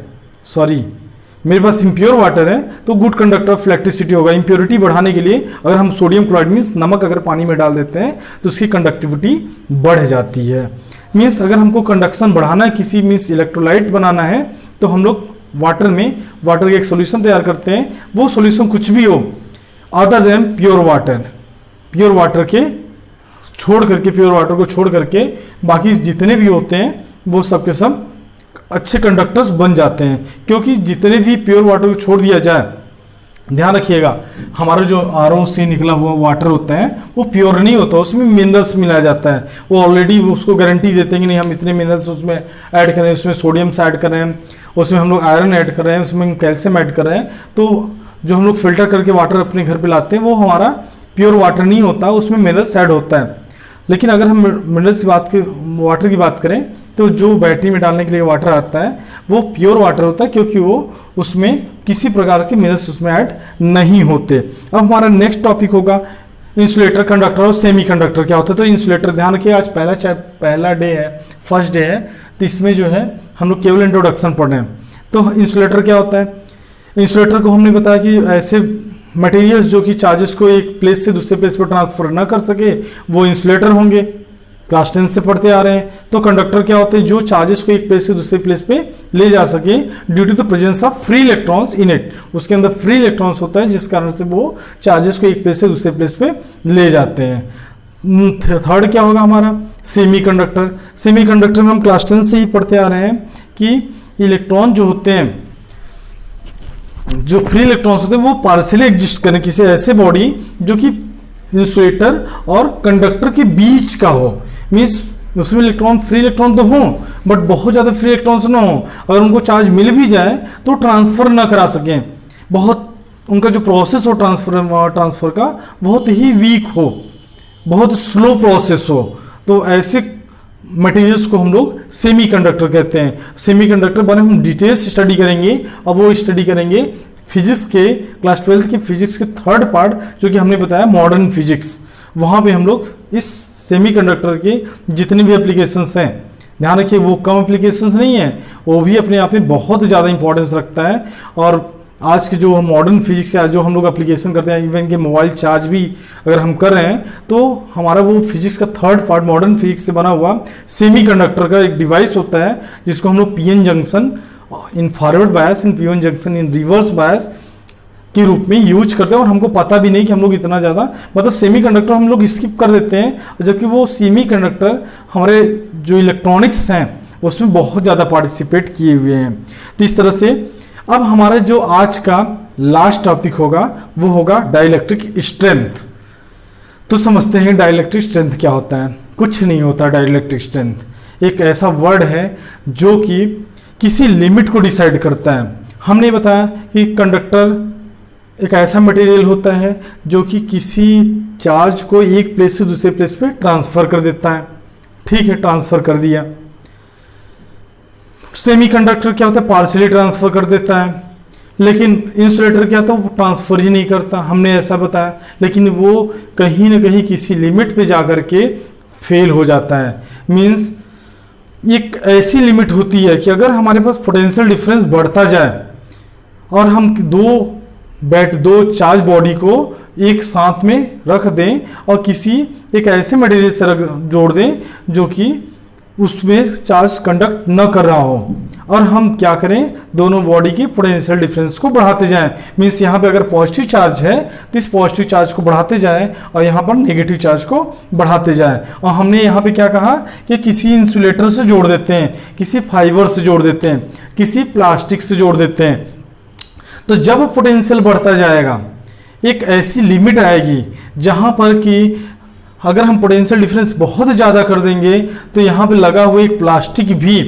मेरे पास इम्प्योर वाटर है तो गुड कंडक्टर ऑफ इलेक्ट्रिसिटी होगा। इम्प्योरिटी बढ़ाने के लिए अगर हम सोडियम क्लोराइड मीन्स नमक अगर पानी में डाल देते हैं तो उसकी कंडक्टिविटी बढ़ जाती है। मीन्स अगर हमको कंडक्शन बढ़ाना है, किसी मीन्स इलेक्ट्रोलाइट बनाना है, तो हम लोग वाटर का एक सोल्यूशन तैयार करते हैं। वो सोल्यूशन कुछ भी हो अदर देन प्योर वाटर को छोड़ करके बाकी जितने भी होते हैं वो सब के सब अच्छे कंडक्टर्स बन जाते हैं। क्योंकि जितने भी प्योर वाटर को छोड़ दिया जाए, ध्यान रखिएगा, हमारा जो RO से निकला हुआ वाटर होता है वो प्योर नहीं होता, उसमें मिनरल्स मिलाया जाता है। वो ऑलरेडी उसको गारंटी देते हैं कि नहीं हम इतने मिनरल्स उसमें ऐड करें, उसमें सोडियम से ऐड कर रहे हैं, उसमें हम लोग आयरन ऐड कर रहे हैं, उसमें कैल्शियम ऐड कर रहे हैं। तो जो हम लोग फिल्टर करके वाटर अपने घर पर लाते हैं वो हमारा प्योर वाटर नहीं होता, उसमें मिनरल्स ऐड होता है। लेकिन अगर हम मिनरल्स वाटर की बात करें तो जो बैटरी में डालने के लिए वाटर आता है वो प्योर वाटर होता है, क्योंकि वो उसमें किसी प्रकार के मिनरल्स उसमें ऐड नहीं होते। अब हमारा नेक्स्ट टॉपिक होगा इंसुलेटर, कंडक्टर और सेमी कंडक्टर क्या होता है। तो इंसुलेटर, ध्यान रखिए आज पहला डे है, फर्स्ट डे है, तो इसमें जो है हम लोग केवल इंट्रोडक्शन पढ़ रहे हैं। तो इंसुलेटर क्या होता है, इंसुलेटर को हमने बताया कि ऐसे मटेरियल्स जो कि चार्जेस को एक प्लेस से दूसरे प्लेस पर ट्रांसफर ना कर सके वो इंसुलेटर होंगे, क्लास 10 से पढ़ते आ रहे हैं। तो कंडक्टर क्या होते हैं, जो चार्जेस को एक प्लेस से दूसरे प्लेस पे ले जा सके due to the presence of free electrons in it. उसके अंदर फ्री इलेक्ट्रॉन्स होता है जिस कारण से वो चार्जेस को एक प्लेस से दूसरे प्लेस पे ले जाते हैं। थर्ड क्या होगा हमारा, सेमी कंडक्टर। सेमी कंडक्टर में हम क्लास 10 से ही पढ़ते आ रहे हैं कि इलेक्ट्रॉन जो होते हैं, जो फ्री इलेक्ट्रॉन्स होते हैं वो पार्शियली एग्जिस्ट करें किसी ऐसे बॉडी जो कि इंसुलेटर और कंडक्टर के बीच का हो, मीन्स उसमें इलेक्ट्रॉन, फ्री इलेक्ट्रॉन तो हो बट बहुत ज़्यादा फ्री इलेक्ट्रॉन्स ना हो, अगर उनको चार्ज मिल भी जाए तो ट्रांसफ़र ना करा सकें, बहुत उनका जो प्रोसेस हो ट्रांसफ़र का बहुत ही वीक हो, बहुत स्लो प्रोसेस हो, तो ऐसे मटेरियल्स को हम लोग सेमीकंडक्टर कहते हैं। सेमीकंडक्टर बारे में हम डिटेल्स स्टडी करेंगे, और वो स्टडी करेंगे फिजिक्स के क्लास 12 के फिजिक्स के थर्ड पार्ट जो कि हमने बताया मॉडर्न फिजिक्स। वहाँ पे हम लोग इस सेमीकंडक्टर के जितने भी एप्लीकेशंस हैं, ध्यान रखिए वो कम एप्लीकेशंस नहीं है, वो भी अपने आप में बहुत ज़्यादा इंपॉर्टेंस रखता है। और आज के जो मॉडर्न फिजिक्स है, जो हम लोग एप्लीकेशन करते हैं, इवन के मोबाइल चार्ज भी अगर हम कर रहे हैं, तो हमारा वो फिजिक्स का थर्ड पार्ट मॉडर्न फिजिक्स से बना हुआ सेमीकंडक्टर का एक डिवाइस होता है, जिसको हम लोग PN junction in forward bias and PN junction in reverse bias के रूप में यूज करते हैं। और हमको पता भी नहीं कि हम लोग इतना ज़्यादा, मतलब सेमीकंडक्टर हम लोग स्किप कर देते हैं, जबकि वो सेमीकंडक्टर हमारे जो इलेक्ट्रॉनिक्स हैं उसमें बहुत ज़्यादा पार्टिसिपेट किए हुए हैं। तो इस तरह से अब हमारा जो आज का लास्ट टॉपिक होगा वो होगा डाइलेक्ट्रिक स्ट्रेंथ। तो समझते हैं डाइलेक्ट्रिक स्ट्रेंथ क्या होता है। कुछ नहीं होता डाइलेक्ट्रिक स्ट्रेंथ, एक ऐसा वर्ड है जो कि किसी लिमिट को डिसाइड करता है। हमने बताया कि कंडक्टर एक ऐसा मटेरियल होता है जो कि किसी चार्ज को एक प्लेस से दूसरे प्लेस पे ट्रांसफर कर देता है। ठीक है, ट्रांसफर कर दिया। सेमीकंडक्टर क्या होता है, पार्शियली ट्रांसफर कर देता है। लेकिन इंसुलेटर क्या था, वो ट्रांसफर ही नहीं करता, हमने ऐसा बताया। लेकिन वो कहीं ना कहीं किसी लिमिट पे जाकर के फेल हो जाता है। मींस एक ऐसी लिमिट होती है कि अगर हमारे पास पोटेंशियल डिफरेंस बढ़ता जाए और हम दो चार्ज बॉडी को एक साथ में रख दें और किसी एक ऐसे मटेरियल से जोड़ दें जो कि उसमें चार्ज कंडक्ट न कर रहा हो, और हम क्या करें, दोनों बॉडी की पोटेंशियल डिफरेंस को बढ़ाते जाएं। मीन्स यहाँ पे अगर पॉजिटिव चार्ज है तो इस पॉजिटिव चार्ज को बढ़ाते जाएं और यहाँ पर नेगेटिव चार्ज को बढ़ाते जाएं। और हमने यहाँ पे क्या कहा कि किसी इंसुलेटर से जोड़ देते हैं, किसी फाइबर से जोड़ देते हैं, किसी प्लास्टिक से जोड़ देते हैं। तो जब पोटेंशियल बढ़ता जाएगा एक ऐसी लिमिट आएगी जहाँ पर कि अगर हम पोटेंशियल डिफरेंस बहुत ज़्यादा कर देंगे तो यहाँ पे लगा हुआ एक प्लास्टिक भी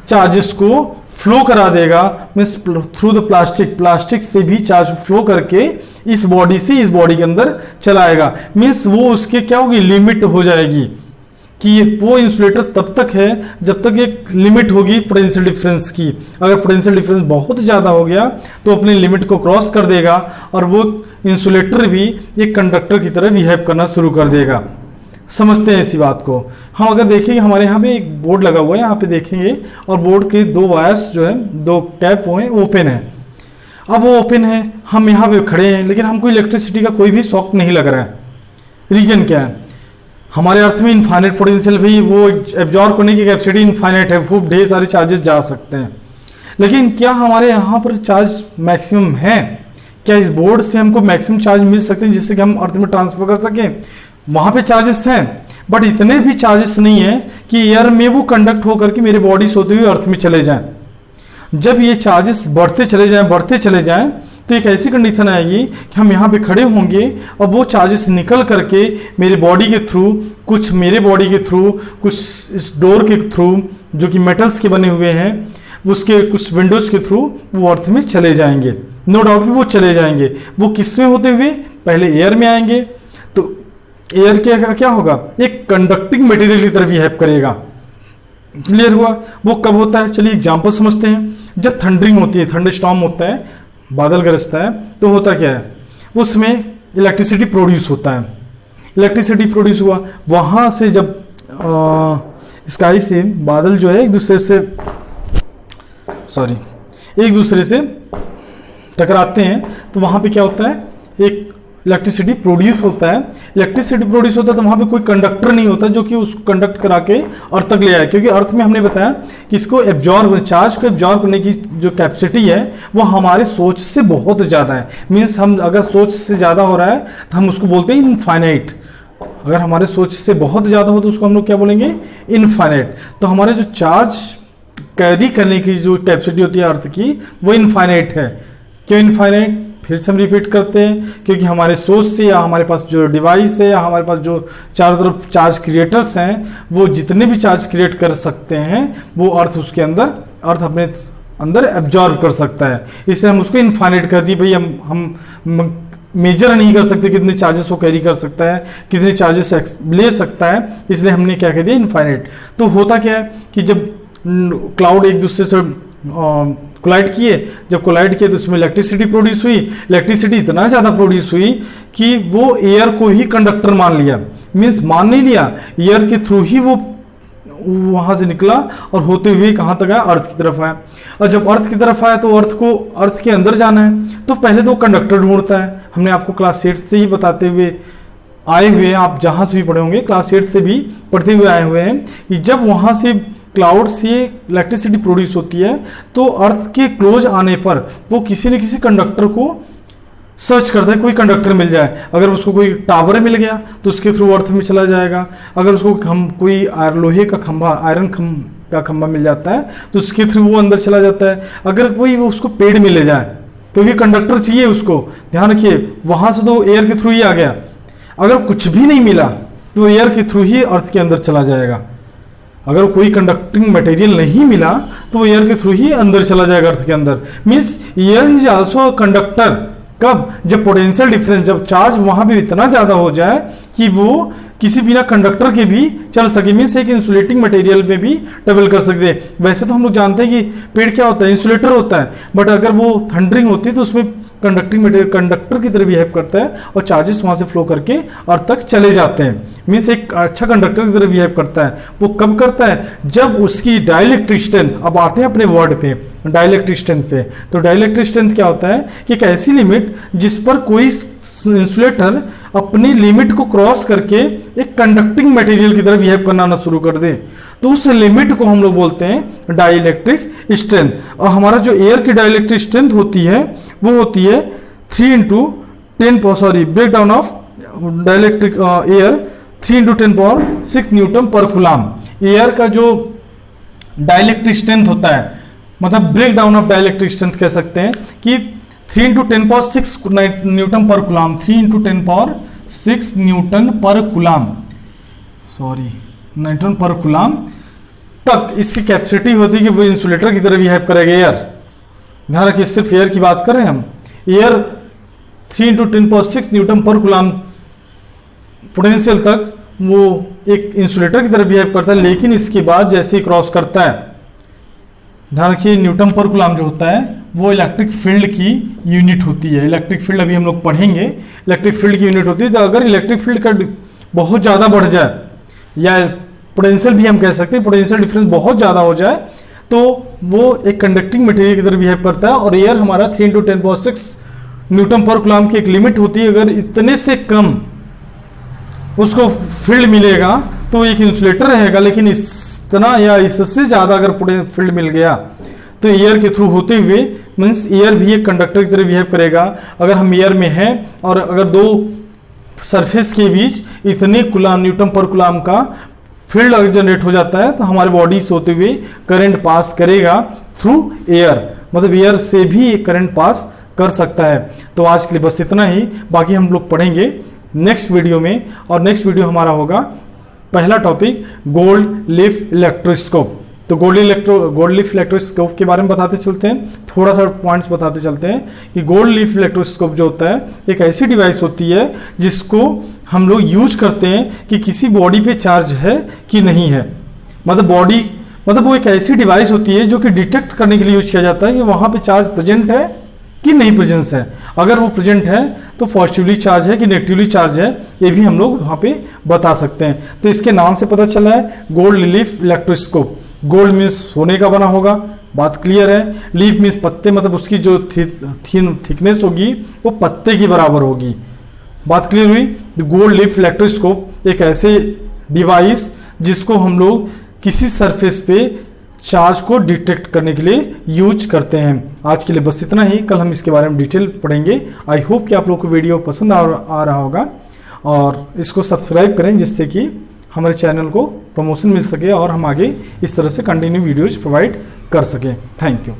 चार्जेस को फ्लो करा देगा। मीन्स थ्रू द प्लास्टिक से भी चार्ज फ्लो करके इस बॉडी से इस बॉडी के अंदर चलाएगा। मीन्स वो उसके क्या होगी, लिमिट हो जाएगी कि वो इंसुलेटर तब तक है जब तक एक लिमिट होगी पोटेंशियल डिफरेंस की। अगर पोटेंशियल डिफरेंस बहुत ज़्यादा हो गया तो अपने लिमिट को क्रॉस कर देगा और वो इंसुलेटर भी एक कंडक्टर की तरह बिहेव करना शुरू कर देगा। समझते हैं इसी बात को। हम अगर देखेंगे हमारे यहाँ पे एक बोर्ड लगा हुआ है, यहाँ पे देखेंगे, और बोर्ड के दो वायर्स जो है, दो कैप वो हैं, ओपन है। अब वो ओपन है, हम यहाँ पे खड़े हैं, लेकिन हमको इलेक्ट्रिसिटी का कोई भी शॉक नहीं लग रहा है। रीजन क्या है, हमारे अर्थ में इनफाइनाइट पोटेंशियल भी, वो एब्जॉर्ब करने की कैपेसिटी इनफाइनाइट है, खूब ढेर सारे चार्जेस जा सकते हैं। लेकिन क्या हमारे यहाँ पर चार्ज मैक्सिमम है? क्या इस बोर्ड से हमको मैक्सिमम चार्ज मिल सकते हैं जिससे कि हम अर्थ में ट्रांसफर कर सकें? वहाँ पे चार्जेस हैं, बट इतने भी चार्जेस नहीं है कि एयर में वो कंडक्ट होकर के मेरे बॉडी से होते हुए अर्थ में चले जाएं। जब ये चार्जेस बढ़ते चले जाएं तो एक ऐसी कंडीशन आएगी कि हम यहाँ पे खड़े होंगे और वो चार्जेस निकल करके मेरे बॉडी के थ्रू, कुछ मेरे बॉडी के थ्रू, कुछ इस डोर के थ्रू जो कि मेटल्स के बने हुए हैं, उसके कुछ विंडोज के थ्रू वो अर्थ में चले जाएंगे। नो डाउट वो चले जाएंगे। वो किस में होते हुए? पहले एयर में आएंगे। तो एयर क्या होगा, एक कंडक्टिंग मटेरियल की तरह बिहेव करेगा। क्लियर हुआ? वो कब होता है, चलिए एग्जांपल समझते हैं। जब थंडरिंग होती है, थंडर स्टॉर्म होता है, बादल गरजता है, तो होता क्या है, उसमें इलेक्ट्रिसिटी प्रोड्यूस होता है। इलेक्ट्रिसिटी प्रोड्यूस हुआ, वहां से जब स्काई से बादल जो है एक दूसरे से टकराते हैं, तो वहां पे क्या होता है, एक इलेक्ट्रिसिटी प्रोड्यूस होता है। इलेक्ट्रिसिटी प्रोड्यूस होता है तो वहां पे कोई कंडक्टर नहीं होता जो कि उसको कंडक्ट करा के अर्थ तक ले आए, क्योंकि अर्थ में हमने बताया कि इसको एब्जॉर्ब, चार्ज को एब्जॉर्ब करने की जो कैपेसिटी है वो हमारे सोच से बहुत ज़्यादा है। मीन्स हम अगर सोच से ज़्यादा हो रहा है तो हम उसको बोलते हैं इनफाइनाइट। अगर हमारे सोच से बहुत ज़्यादा हो तो उसको हम लोग क्या बोलेंगे, इनफाइनाइट। तो हमारे जो चार्ज कैरी करने की जो कैपेसिटी होती है अर्थ की, वो इनफाइनाइट है। क्यों इनफाइनाइट? फिर से हम रिपीट करते हैं, क्योंकि हमारे सोर्स से या हमारे पास जो डिवाइस है या हमारे पास जो चारों तरफ चार्ज क्रिएटर्स हैं, वो जितने भी चार्ज क्रिएट कर सकते हैं वो अर्थ उसके अंदर, अर्थ अपने अंदर एब्जॉर्ब कर सकता है। इसलिए हम उसको इनफाइनाइट कर दी भाई, हम मेजर नहीं कर सकते कितने चार्जेस वो कैरी कर सकता है, कितने चार्जेस ले सकता है, इसलिए हमने क्या कह दिया, इनफाइनाइट। तो होता क्या है कि जब क्लाउड एक दूसरे से कोलाइड किए, जब कोलाइड किए तो उसमें इलेक्ट्रिसिटी प्रोड्यूस हुई। इलेक्ट्रिसिटी इतना ज़्यादा प्रोड्यूस हुई कि वो एयर को ही कंडक्टर मान लिया, मीन्स मान नहीं लिया, एयर के थ्रू ही वो वहाँ से निकला और होते हुए कहाँ तक आया, अर्थ की तरफ आया। और जब अर्थ की तरफ आया तो अर्थ के अंदर जाना है, तो पहले तो कंडक्टर ढूंढता है। हमने आपको क्लास 8 से ही बताते हुए आए हुए हैं, आप जहाँ से भी पढ़े होंगे, क्लास 8 से भी पढ़ते हुए आए हुए हैं कि जब वहाँ से क्लाउड से इलेक्ट्रिसिटी प्रोड्यूस होती है तो अर्थ के क्लोज आने पर वो किसी न किसी कंडक्टर को सर्च करता है, कोई कंडक्टर मिल जाए। अगर उसको कोई टावर मिल गया तो उसके थ्रू अर्थ में चला जाएगा। अगर उसको कोई लोहे का खंभा, आयरन का खंभा मिल जाता है तो उसके थ्रू वो अंदर चला जाता है। अगर कोई उसको पेड़ मिल जाए, क्योंकि कंडक्टर चाहिए उसको, ध्यान रखिए, वहां से तो एयर के थ्रू ही आ गया। अगर कुछ भी नहीं मिला तो एयर के थ्रू ही अर्थ के अंदर चला जाएगा। अगर कोई कंडक्टिंग मटेरियल नहीं मिला तो वो एयर के थ्रू ही अंदर चला जाएगा अर्थ के अंदर। Means air is also conductor. कब? जब पोटेंशियल डिफरेंस, जब चार्ज वहां पे इतना ज्यादा हो जाए कि वो किसी बिना कंडक्टर के भी चल सके, मीन्स एक इंसुलेटिंग मटेरियल में भी ट्रेवल कर सकते हैं। वैसे तो हम लोग जानते हैं कि पेड़ क्या होता है, इंसुलेटर होता है, बट अगर वो थंडरिंग होती है तो उसमें कंडक्टिंग मटेरियल कंडक्टर की तरह बिहेव करता है और चार्जेस वहां से फ्लो करके अर्थ तक चले जाते हैं। मीन्स एक अच्छा कंडक्टर की तरह बिहेव करता है। वो कब करता है? जब उसकी डाइलेक्ट्रिक स्ट्रेंथ, अब आते हैं अपने वर्ड पे, डाइलेक्ट्रिक स्ट्रेंथ पे। तो डाइलेक्ट्रिक स्ट्रेंथ क्या होता है कि एक ऐसी लिमिट जिस पर कोई इंसुलेटर अपनी लिमिट को क्रॉस करके एक कंडक्टिंग मटेरियल की तरह बिहेव करना शुरू कर दे, तो उस लिमिट को हम लोग बोलते हैं डाइलेक्ट्रिक स्ट्रेंथ। और हमारा जो एयर की डाइलेक्ट्रिक स्ट्रेंथ होती है वो होती है 3 × 10 break down of dielectric air 3 × 10⁶ newton पर कूलम। एयर का जो डाइलेक्ट्रिक स्ट्रेंथ होता है, मतलब break down of dielectric strength कह सकते हैं कि 3 × 10⁶ न्यूटन पर कूलम, 3 × 10⁶ न्यूटन पर कूलम, न्यूटन पर कूलम तक इसकी कैपेसिटी होती है कि वो इंसुलेटर की तरह बिहेव करेगा एयर। ध्यान रखिए, सिर्फ एयर की बात करें हम, एयर 3 × 10⁶ न्यूटन पर कूलम पोटेंशियल तक वो एक इंसुलेटर की तरह बिहेव करता है। लेकिन इसके बाद जैसे ही क्रॉस करता है, ध्यान रखिए, न्यूटन पर कूलम जो होता है वो इलेक्ट्रिक फील्ड की यूनिट होती है। इलेक्ट्रिक फील्ड अभी हम लोग पढ़ेंगे, इलेक्ट्रिक फील्ड की यूनिट होती है। तो अगर इलेक्ट्रिक फील्ड का बहुत ज़्यादा बढ़ जाए, या पोटेंशियल भी हम कह सकते हैं, पोटेंशियल डिफरेंस बहुत ज़्यादा हो जाए, तो वो एक कंडक्टिंग मटेरियल की तरह बिहेव करता है। और एयर हमारा 3 × 10⁶ न्यूटन पर कूलम की एक लिमिट होती है। अगर इतने से कम उसको फील्ड मिलेगा तो एक इंसुलेटर रहेगा, लेकिन इतना या इससे ज़्यादा अगर फील्ड मिल गया तो एयर के थ्रू होते हुए, मीन्स एयर भी एक कंडक्टर की तरह बिहेव करेगा। अगर हम एयर में हैं और अगर दो सरफेस के बीच इतने कूलम, न्यूटन पर कूलम का फील्ड अगर जनरेट हो जाता है तो हमारे बॉडी से होते हुए करंट पास करेगा थ्रू एयर, मतलब एयर से भी करंट पास कर सकता है। तो आज के लिए बस इतना ही, बाकी हम लोग पढ़ेंगे नेक्स्ट वीडियो में। और नेक्स्ट वीडियो हमारा होगा पहला टॉपिक गोल्ड लीफ इलेक्ट्रोस्कोप। तो गोल्ड लीफ इलेक्ट्रोस्कोप के बारे में बताते चलते हैं, थोड़ा सा पॉइंट्स बताते चलते हैं कि गोल्ड लीफ इलेक्ट्रोस्कोप जो होता है एक ऐसी डिवाइस होती है जिसको हम लोग यूज करते हैं कि किसी बॉडी पे चार्ज है कि नहीं है। मतलब वो एक ऐसी डिवाइस होती है जो कि डिटेक्ट करने के लिए यूज किया जाता है कि वहाँ पे चार्ज प्रेजेंट है कि नहीं प्रेजेंस है। अगर वो प्रेजेंट है तो पॉजिटिवली चार्ज है कि नेगेटिवली चार्ज है, ये भी हम लोग वहाँ पे बता सकते हैं। तो इसके नाम से पता चला है gold leaf electroscope. Gold means सोने का बना होगा, बात क्लियर है। लीफ मीन्स पत्ते, मतलब उसकी जो थिकनेस होगी वो पत्ते की बराबर होगी, बात क्लियर हुई। गोल्ड लीफ इलेक्ट्रोस्कोप एक ऐसे डिवाइस जिसको हम लोग किसी सरफेस पे चार्ज को डिटेक्ट करने के लिए यूज करते हैं। आज के लिए बस इतना ही, कल हम इसके बारे में डिटेल पढ़ेंगे। आई होप कि आप लोग को वीडियो पसंद आ रहा होगा और इसको सब्सक्राइब करें जिससे कि हमारे चैनल को प्रमोशन मिल सके और हम आगे इस तरह से कंटिन्यू वीडियोज प्रोवाइड कर सकें। Thank you.